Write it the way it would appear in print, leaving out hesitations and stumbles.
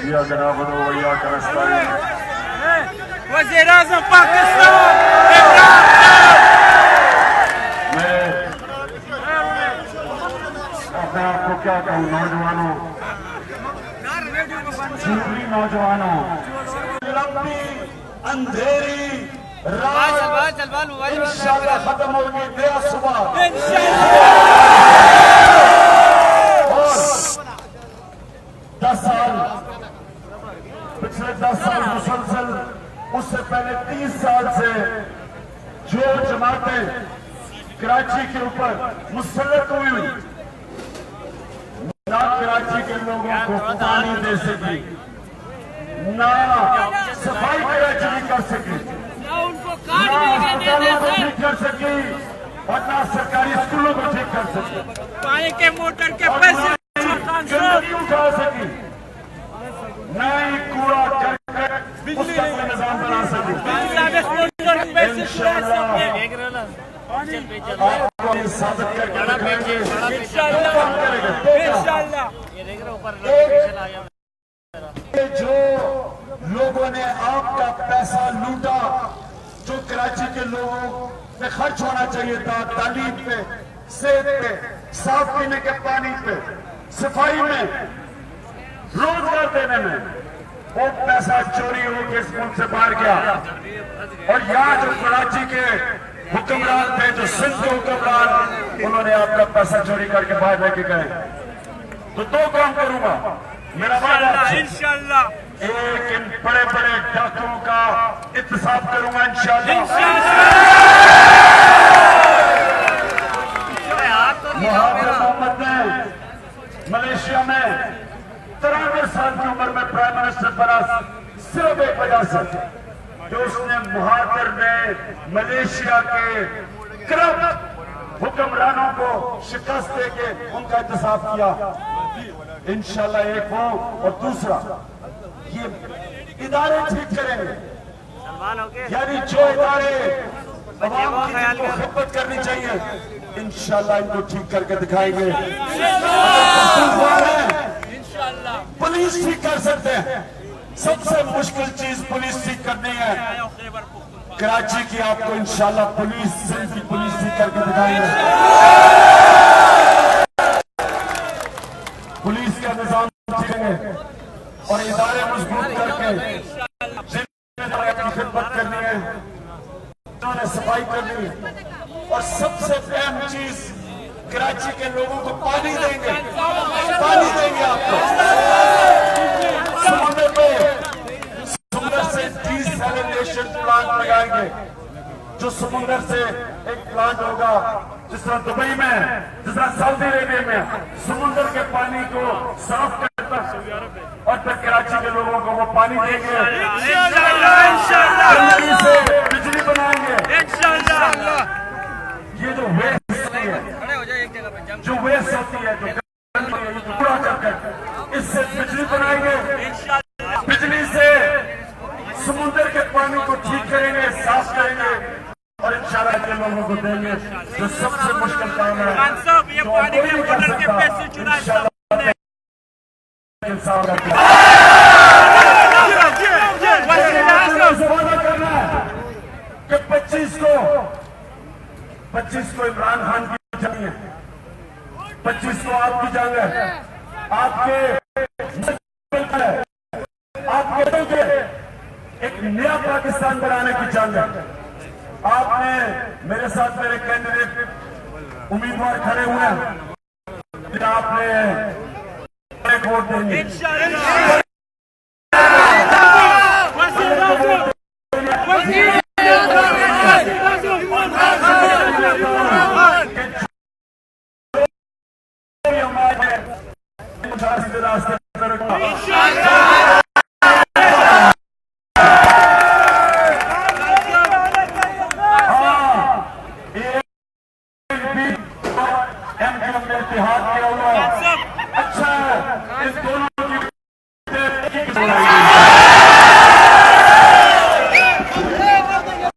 या जनाब वैया करस्तानी वज़ीर-ए-आज़म पाकिस्तान मैं अपने आप को क्या कहूँ, नौजवानों, झूठी नौजवानों, लंबी अंधेरी रात इंशाअल्लाह खत्म होगी, नया सुबह और 10 साल, पिछले 10 साल मुसलसल, उससे पहले 30 साल से जो जमातें कराची के ऊपर मुसल्लत हुई, ना कराची के लोगों को पानी दे सकी, ना सफाई कराची की कर सकी, ना अस्पतालों को ठीक कर सकी और ना सरकारी स्कूलों को ठीक कर सकी, पानी के मोटर के पैसे गंदगी उठा सकी, ना ही कूड़ा करके उसका कोई निजाम बना सकी। इंशाअल्लाह आपको ये साबित करके दिखाएंगे। जो लोगों ने आपका पैसा लूटा, जो कराची के लोगों पे खर्च होना चाहिए था, तालीम पे, सेहत पे, साफ पीने के पानी पे, सफाई में, रोजगार देने में, वो पैसा चोरी होकर इस मुल्क से बाहर गया। और यहाँ जो कराची के हुक्मरान थे, जो सिंध के हुक्मरान, उन्होंने आपका पैसा चोरी करके बाहर लेके गए। तो 2 काम करूंगा, मेरा वादा इंशाअल्लाह, एक इन बड़े बड़े डाकुओं का इत्तेसाब करूंगा इंशाअल्लाह। महातिर मोहम्मद ने मलेशिया में 93 साल की उम्र में प्राइम मिनिस्टर बना, सिर्फ एक वजह से जो उसने महातिर ने मलेशिया के करप्ट हुक्मरानों को शिकस्त देके उनका इत्तेसाब किया। इंशाल्लाह एक वो, और दूसरा ये इदारे ठीक करेंगे, यानी जो इदारे अवाम की जिनको खिदमत करनी चाहिए, इंशाल्लाह इनको ठीक करके दिखाएंगे। पुलिस ठीक कर सकते हैं, सबसे मुश्किल चीज पुलिस ठीक करनी है। कराची की आपको इंशाल्लाह पुलिस, सिंध की पुलिस ठीक करके दिखाएंगे। पुलिस का निजाम ठीक और इदारे मजबूत करके जिन्होंने अपनी खिदमत करनी है, उन्होंने सफाई करनी है, और सबसे अहम चीज कराची के लोगों को पानी देंगे, पानी देंगे आपको। समुद्र पे, समुद्र से डिसैलिनेशन प्लांट लगाएंगे, जो समुद्र से एक प्लांट होगा, जिस तरह दुबई में, जिस तरह सऊदी अरेबिया में समुद्र के पानी को साफ करता, और फिर कराची के लोगों को वो पानी देंगे, इंशाअल्लाह से बिजली बनाएंगे। ये जो वेस्ट है, जो वेस्ट होती है, जो कूड़ा करके, इससे बिजली बनाएंगे। बिजली से समुद्र के पानी को ठीक करेंगे, साफ करेंगे, और इंशाअल्लाह के लोगों को देंगे। जो सबसे मुश्किल काम है, ये पानी के मोटर के पैसे चुरा करना है कि 25 को इमरान खान की जंग है, 25 को आपकी जंग है, आपके एक नया पाकिस्तान बनाने की जंग है। आपने मेरे साथ मेरे कैंडिडेट उम्मीदवार खड़े हुए हैं, आपने वोट देंगे। रास्ते इतिहाद किया हुआ अच्छा है, इस दोनों की